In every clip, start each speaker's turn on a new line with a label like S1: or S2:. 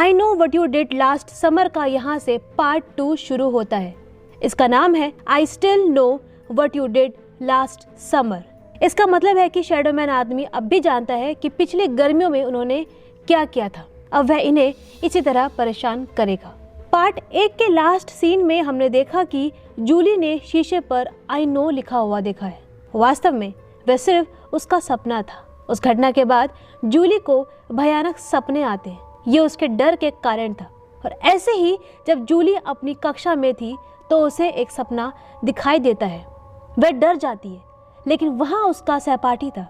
S1: I know what you did last summer का यहाँ से पार्ट 2 शुरू होता है। इसका नाम है I still know what you did last summer. इसका मतलब है कि शैडोमैन आदमी अब भी जानता है कि पिछली गर्मियों में उन्होंने क्या किया था। अब वह इन्हें इसी तरह परेशान करेगा। पार्ट 1 के लास्ट सीन में हमने देखा कि जूली ने शीशे पर आई नो लिखा हुआ देखा है। वास्तव में वह सिर्फ उसका सपना था। उस घटना के बाद जूली को भयानक सपने आते हैं। ये उसके डर के कारण था। और ऐसे ही जब जूली अपनी कक्षा में थी तो उसे एक सपना दिखाई देता है। वह डर जाती है, लेकिन वहाँ उसका सहपाठी था।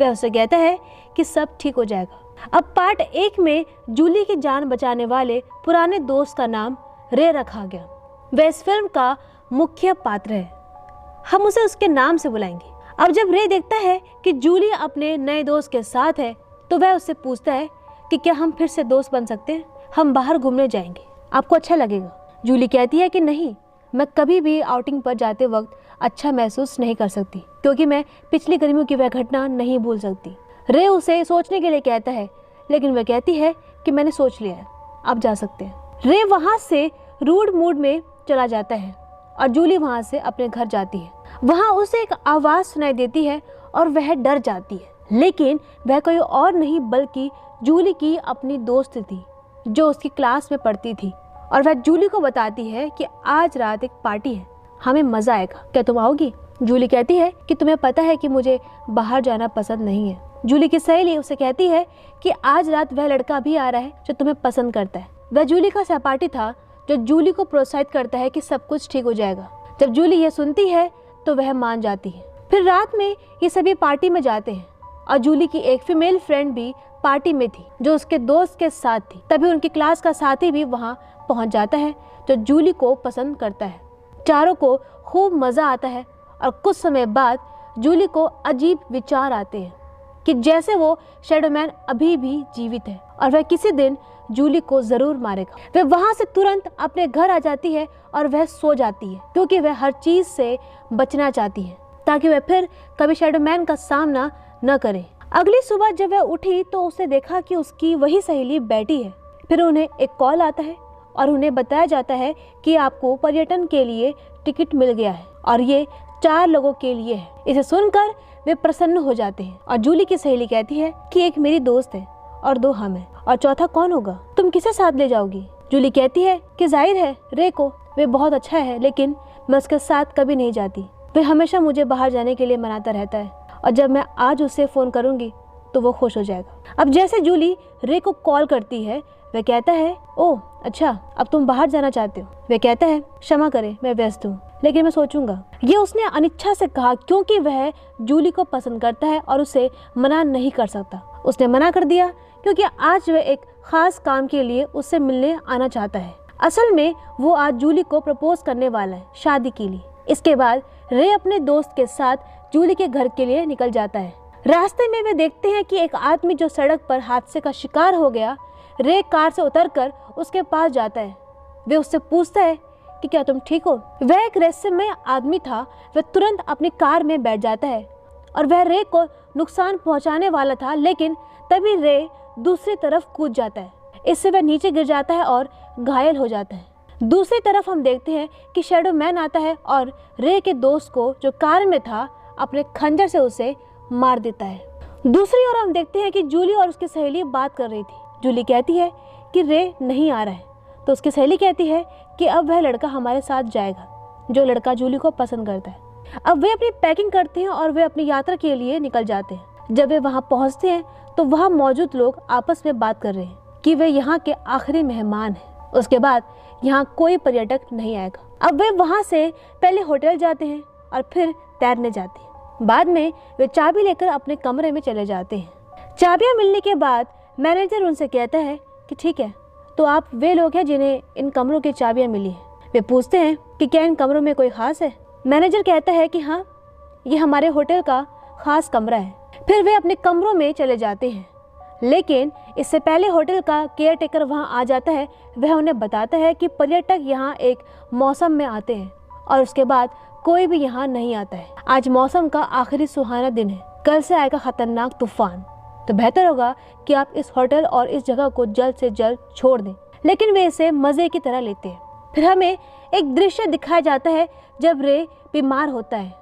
S1: वह उसे कहता है कि सब ठीक हो जाएगा। अब पार्ट 1 में जूली की जान बचाने वाले पुराने दोस्त का नाम रे रखा गया। वह इस फिल्म का मुख्य पात्र है। हम उसे उसके नाम से बुलाएंगे। अब जब रे देखता है कि जूली अपने नए दोस्त के साथ है तो वह उससे पूछता है कि क्या हम फिर से दोस्त बन सकते हैं, हम बाहर घूमने जाएंगे, आपको अच्छा लगेगा। जूली कहती है कि नहीं, मैं कभी भी आउटिंग पर जाते वक्त अच्छा महसूस नहीं कर सकती क्योंकि मैं पिछली गर्मियों की वह घटना नहीं भूल सकती। रे उसे सोचने के लिए कहता है, लेकिन वह कहती है कि मैंने सोच लिया है, आप जा सकते हैं। रे वहाँ से रूड मूड में चला जाता है और जूली वहाँ से अपने घर जाती है। वहाँ उसे एक आवाज़ सुनाई देती है और वह डर जाती है, लेकिन वह कोई और नहीं बल्कि जूली की अपनी दोस्त थी जो उसकी क्लास में पढ़ती थी। और वह जूली को बताती है कि आज रात एक पार्टी है, हमें मज़ा आएगा, क्या तुम आओगी? जूली कहती है कि तुम्हें पता है कि मुझे बाहर जाना पसंद नहीं है। जूली की सहेली उसे कहती है कि आज रात वह लड़का भी आ रहा है जो तुम्हें पसंद करता है। वह जूली का सहपाठी था जो जूली को प्रोत्साहित करता है कि सब कुछ ठीक हो जाएगा। जब जूली ये सुनती है तो वह मान जाती है। फिर रात में ये सभी पार्टी में जाते हैं और जूली की एक फीमेल फ्रेंड भी पार्टी में थी जो उसके दोस्त के साथ थी। तभी उनकी क्लास का साथी भी वहाँ पहुँच जाता है जो जूली को पसंद करता है। चारों को खूब मज़ा आता है और कुछ समय बाद जूली को अजीब विचार आते हैं कि जैसे वो शैडोमैन अभी भी जीवित है और वह किसी दिन जूली को ज़रूर मारेगा। वह वहाँ से तुरंत अपने घर आ जाती है और वह सो जाती है क्योंकि वह हर चीज़ से बचना चाहती है ताकि वह फिर कभी शैडोमैन का सामना न करे। अगली सुबह जब वह उठी तो उसने देखा कि उसकी वही सहेली बैठी है। फिर उन्हें एक कॉल आता है और उन्हें बताया जाता है कि आपको पर्यटन के लिए टिकट मिल गया है और ये 4 लोगों के लिए है। इसे सुनकर वे प्रसन्न हो जाते हैं और जूली की सहेली कहती है कि एक मेरी दोस्त है और 2 हम हैं और चौथा कौन होगा, तुम किसे साथ ले जाओगी? जूली कहती है कि जाहिर है रे को, वे बहुत अच्छा है लेकिन मैं उसके साथ कभी नहीं जाती। वे हमेशा मुझे बाहर जाने के लिए मनाता रहता है और जब मैं आज उसे फ़ोन करूंगी तो वो खुश हो जाएगा। अब जैसे जूली रे को कॉल करती है वह कहता है, ओह अच्छा, अब तुम बाहर जाना चाहते हो? वह कहता है, क्षमा करें मैं व्यस्त हूँ लेकिन मैं सोचूंगा। ये उसने अनिच्छा से कहा क्योंकि वह जूली को पसंद करता है और उसे मना नहीं कर सकता। उसने मना कर दिया क्योंकि आज वह एक खास काम के लिए उससे मिलने आना चाहता है। असल में वो आज जूली को प्रपोज करने वाला है शादी के लिए। इसके बाद रे अपने दोस्त के साथ जूली के घर के लिए निकल जाता है। रास्ते में वे देखते हैं कि एक आदमी जो सड़क पर हादसे का शिकार हो गया, रे कार से उतरकर उसके पास जाता है। वे उससे पूछता है कि क्या तुम ठीक हो? वह एक रहस्यमय आदमी था। वह तुरंत अपनी कार में बैठ जाता है और वह रे को नुकसान पहुंचाने वाला था, लेकिन तभी रे दूसरी तरफ कूद जाता है। इससे वह नीचे गिर जाता है और घायल हो जाता है। दूसरी तरफ हम देखते हैं कि शैडोमैन आता है और रे के दोस्त को जो कार में था अपने खंजर से उसे मार देता है। दूसरी ओर हम देखते हैं कि जूली और उसकी सहेली बात कर रही थी। जूली कहती है कि रे नहीं आ रहा है तो उसकी सहेली कहती है कि अब वह लड़का हमारे साथ जाएगा जो लड़का जूली को पसंद करता है। अब वे अपनी पैकिंग करते हैं और वे अपनी यात्रा के लिए निकल जाते हैं। जब वे वहाँ पहुँचते हैं तो वहाँ मौजूद लोग आपस में बात कर रहे हैं कि वे यहाँ के आखिरी मेहमान हैं। उसके बाद यहाँ कोई पर्यटक नहीं आएगा। अब वे वहाँ से पहले होटल जाते हैं और फिर तैरने जाते हैं। बाद में वे चाबी लेकर अपने कमरे में चले जाते हैं। चाबियाँ मिलने के बाद मैनेजर उनसे कहता है कि ठीक है, तो आप वे लोग हैं जिन्हें इन कमरों की चाबियाँ मिली हैं। वे पूछते हैं कि क्या इन कमरों में कोई ख़ास है? मैनेजर कहता है कि हाँ, ये हमारे होटल का ख़ास कमरा है। फिर वे अपने कमरों में चले जाते हैं, लेकिन इससे पहले होटल का केयर टेकर वहाँ आ जाता है। वह उन्हें बताता है कि पर्यटक यहाँ एक मौसम में आते हैं और उसके बाद कोई भी यहाँ नहीं आता है। आज मौसम का आखिरी सुहाना दिन है, कल से आएगा खतरनाक तूफान। तो बेहतर होगा कि आप इस होटल और इस जगह को जल्द से जल्द छोड़ दें। लेकिन वे इसे मजे की तरह लेते हैं। फिर हमें एक दृश्य दिखाया जाता है जब रे बीमार होता है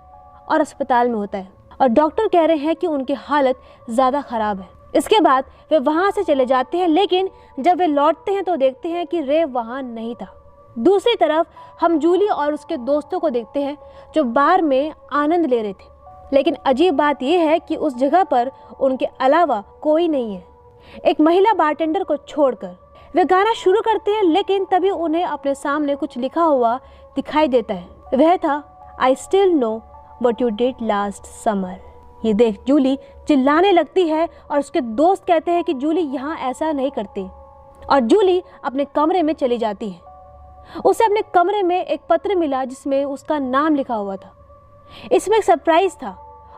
S1: और अस्पताल में होता है और डॉक्टर कह रहे हैं कि उनकी हालत ज़्यादा ख़राब है। इसके बाद वे वहाँ से चले जाते हैं, लेकिन जब वे लौटते हैं तो देखते हैं कि रे वहाँ नहीं था। दूसरी तरफ हम जूली और उसके दोस्तों को देखते हैं जो बार में आनंद ले रहे थे। लेकिन अजीब बात यह है कि उस जगह पर उनके अलावा कोई नहीं है, एक महिला बारटेंडर को छोड़कर। वे गाना शुरू करते हैं, लेकिन तभी उन्हें अपने सामने कुछ लिखा हुआ दिखाई देता है। वह था I still know what you did last summer. ये देख जूली चिल्लाने लगती है और उसके दोस्त कहते हैं कि जूली यहाँ ऐसा नहीं करती, और जूली अपने कमरे में चली जाती है। उसे अपने कमरे में एक पत्र मिला जिसमें उसका नाम लिखा हुआ था। इसमें एक सरप्राइज था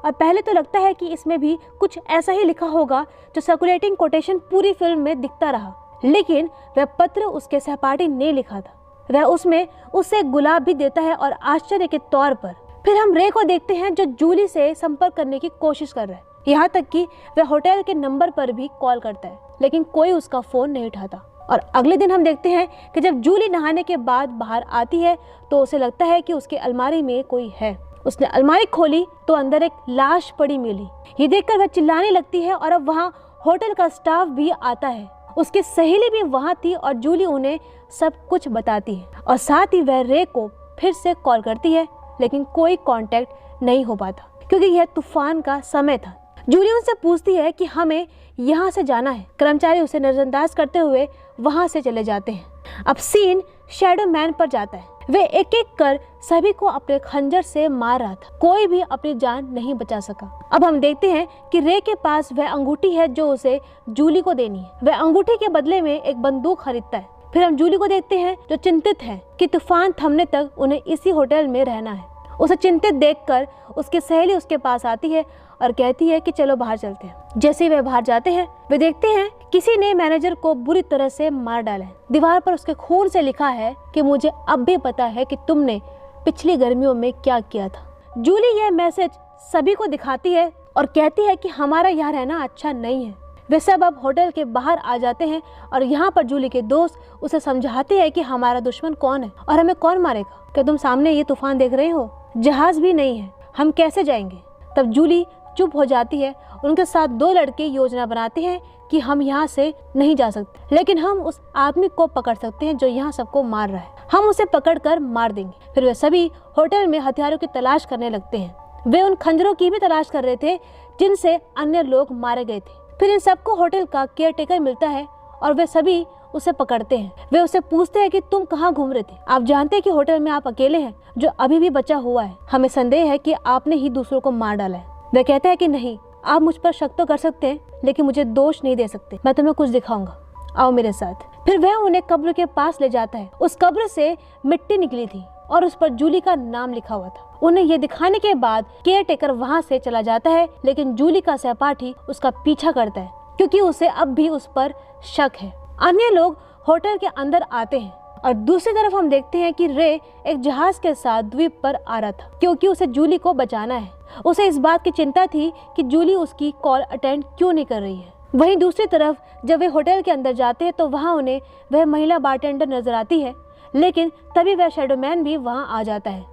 S1: और पहले तो लगता है कि इसमें भी कुछ ऐसा ही लिखा होगा जो सर्कुलेटिंग कोटेशन पूरी फिल्म में दिखता रहा, लेकिन वह पत्र उसके सहपाठी ने लिखा था। वह उसमें उसे एक गुलाब भी देता है और आश्चर्य के तौर पर फिर हम रे को देखते हैं जो जूली से संपर्क करने की कोशिश कर रहा है। यहाँ तक कि वह होटल के नंबर पर भी कॉल करता है, लेकिन कोई उसका फोन नहीं उठाता। और अगले दिन हम देखते हैं कि जब जूली नहाने के बाद बाहर आती है तो उसे लगता है कि उसकी अलमारी में कोई है। उसने अलमारी खोली तो अंदर एक लाश पड़ी मिली। ये देखकर वह चिल्लाने लगती है और अब वहाँ होटल का स्टाफ भी आता है। उसकी सहेली भी वहाँ थी और जूली उन्हें सब कुछ बताती है और साथ ही वह रे को फिर से कॉल करती है, लेकिन कोई कांटेक्ट नहीं हो पाता क्योंकि यह तूफान का समय था। जूली उनसे पूछती है कि हमें यहाँ से जाना है। कर्मचारी उसे नजरअंदाज करते हुए वहाँ से चले जाते हैं। अब सीन शैडो मैन पर जाता है। वे एक एक कर सभी को अपने खंजर से मार रहा था, कोई भी अपनी जान नहीं बचा सका। अब हम देखते हैं कि रे के पास वह अंगूठी है जो उसे जूली को देनी है। वह अंगूठी के बदले में एक बंदूक खरीदता है। फिर हम जूली को देखते हैं जो चिंतित है कि तूफान थमने तक उन्हें इसी होटल में रहना है। उसे चिंतित देखकर उसकी सहेली उसके पास आती है और कहती है कि चलो बाहर चलते हैं। जैसे ही वे बाहर जाते हैं वे देखते हैं किसी ने मैनेजर को बुरी तरह से मार डाला है। दीवार पर उसके खून से लिखा है कि मुझे अब भी पता है कि तुमने पिछली गर्मियों में क्या किया था। जूली यह मैसेज सभी को दिखाती है और कहती है कि हमारा यहाँ रहना अच्छा नहीं है। वे सब अब होटल के बाहर आ जाते हैं और यहाँ पर जूली के दोस्त उसे समझाते हैं कि हमारा दुश्मन कौन है और हमें कौन मारेगा। क्या तुम सामने ये तूफान देख रहे हो? जहाज भी नहीं है, हम कैसे जाएंगे? तब जूली चुप हो जाती है। उनके साथ दो लड़के योजना बनाते हैं कि हम यहाँ से नहीं जा सकते, लेकिन हम उस आदमी को पकड़ सकते हैं जो यहाँ सबको मार रहा है। हम उसे पकड़कर मार देंगे। फिर वे सभी होटल में हथियारों की तलाश करने लगते हैं। वे उन खंजरों की भी तलाश कर रहे थे जिनसे अन्य लोग मारे गए थे। फिर इन सबको होटल का केयरटेकर मिलता है और वे सभी उसे पकड़ते हैं। वे उसे पूछते हैं कि तुम कहाँ घूम रहे थे? आप जानते हैं कि होटल में आप अकेले हैं जो अभी भी बचा हुआ है। हमें संदेह है कि आपने ही दूसरों को मार डाला है। वह कहता है कि नहीं, आप मुझ पर शक तो कर सकते हैं लेकिन मुझे दोष नहीं दे सकते। मैं तुम्हें कुछ दिखाऊंगा, आओ मेरे साथ। फिर वह उन्हें कब्र के पास ले जाता है। उस कब्र से मिट्टी निकली थी और उस पर जूली का नाम लिखा हुआ था। उन्हें ये दिखाने के बाद केयरटेकर वहाँ से चला जाता है, लेकिन जूली का सहपाठी उसका पीछा करता है क्योंकि उसे अब भी उस पर शक है। अन्य लोग होटल के अंदर आते हैं और दूसरी तरफ हम देखते हैं कि रे एक जहाज के साथ द्वीप पर आ रहा था क्योंकि उसे जूली को बचाना है। उसे इस बात की चिंता थी कि जूली उसकी कॉल अटेंड क्यों नहीं कर रही है। वहीं दूसरी तरफ जब वे होटल के अंदर जाते हैं तो वहाँ उन्हें वह महिला बारटेंडर नजर आती है, लेकिन तभी वह शैडोमैन भी वहाँ आ जाता है।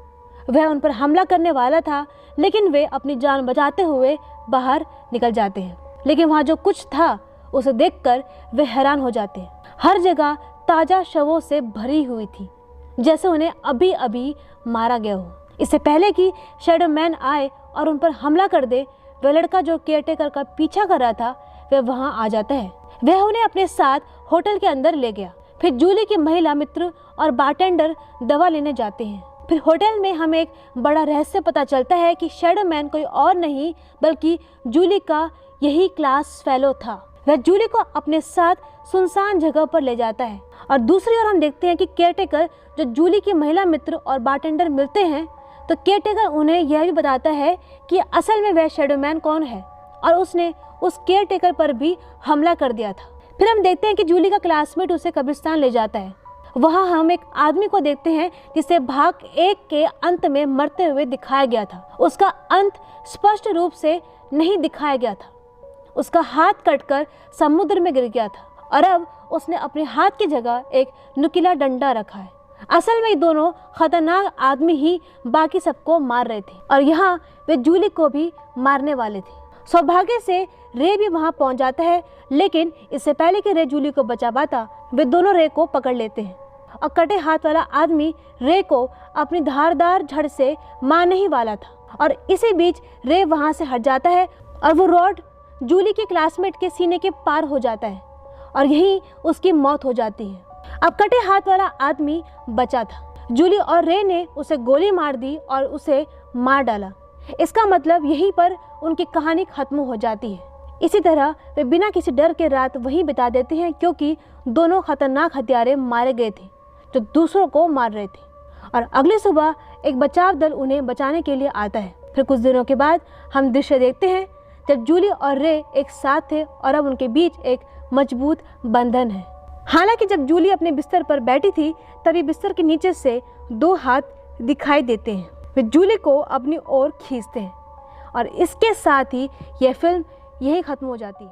S1: वह उन पर हमला करने वाला था, लेकिन वे अपनी जान बचाते हुए बाहर निकल जाते हैं। लेकिन वहाँ जो कुछ था उसे देखकर वे हैरान हो जाते हैं। हर जगह ताजा शवों से भरी हुई थी, जैसे उन्हें अभी अभी मारा गया हो। इससे पहले कि शैडोमैन आए और उन पर हमला कर दे, वह लड़का जो केयरटेकर का पीछा कर रहा था वह वहां आ जाता है। वह उन्हें अपने साथ होटल के अंदर ले गया। फिर जूली के महिला मित्र और बारटेंडर दवा लेने जाते हैं। फिर होटल में हमें एक बड़ा रहस्य पता चलता है कि शैडोमैन कोई और नहीं बल्कि जूली का यही क्लास फेलो था। वह जूली को अपने साथ सुनसान जगह पर ले जाता है और दूसरी ओर हम देखते हैं कि केयरटेकर जो जूली की महिला मित्र और बारटेंडर मिलते हैं तो केयरटेकर उन्हें यह भी बताता है कि असल में वह शैडोमैन कौन है और उसने उस केयरटेकर पर भी हमला कर दिया था। फिर हम देखते हैं कि जूली का क्लासमेट उसे कब्रिस्तान ले जाता है। वहाँ हम एक आदमी को देखते हैं जिसे भाग 1 के अंत में मरते हुए दिखाया गया था। उसका अंत स्पष्ट रूप से नहीं दिखाया गया था। उसका हाथ कटकर समुद्र में गिर गया था और अब उसने अपने हाथ की जगह एक नुकीला डंडा रखा है। असल में ये दोनों खतरनाक आदमी ही बाकी सबको मार रहे थे और यहाँ वे जूली को भी मारने वाले थे। सौभाग्य से रे भी वहाँ पहुँच जाता है, लेकिन इससे पहले कि रे जूली को बचा पाता, वे दोनों रे को पकड़ लेते हैं और कटे हाथ वाला आदमी रे को अपनी धारदार झड़ से मारने ही वाला था। और इसी बीच रे वहाँ से हट जाता है और वो रॉड जूली के क्लासमेट के सीने के पार हो जाता है और यहीं उसकी मौत हो जाती है। अब कटे हाथ वाला आदमी बचा था। जूली और रे ने उसे गोली मार दी और उसे मार डाला। इसका मतलब यहीं पर उनकी कहानी खत्म हो जाती है। इसी तरह वे बिना किसी डर के रात वहीं बिता देते हैं, क्योंकि दोनों खतरनाक हत्यारे मारे गए थे जो दूसरों को मार रहे थे। और अगली सुबह एक बचाव दल उन्हें बचाने के लिए आता है। फिर कुछ दिनों के बाद हम दृश्य देखते हैं जब जूली और रे एक साथ थे और अब उनके बीच एक मजबूत बंधन है। हालांकि जब जूली अपने बिस्तर पर बैठी थी, तभी बिस्तर के नीचे से 2 हाथ दिखाई देते हैं। वे जूली को अपनी ओर खींचते हैं और इसके साथ ही यह फिल्म यहीं खत्म हो जाती है।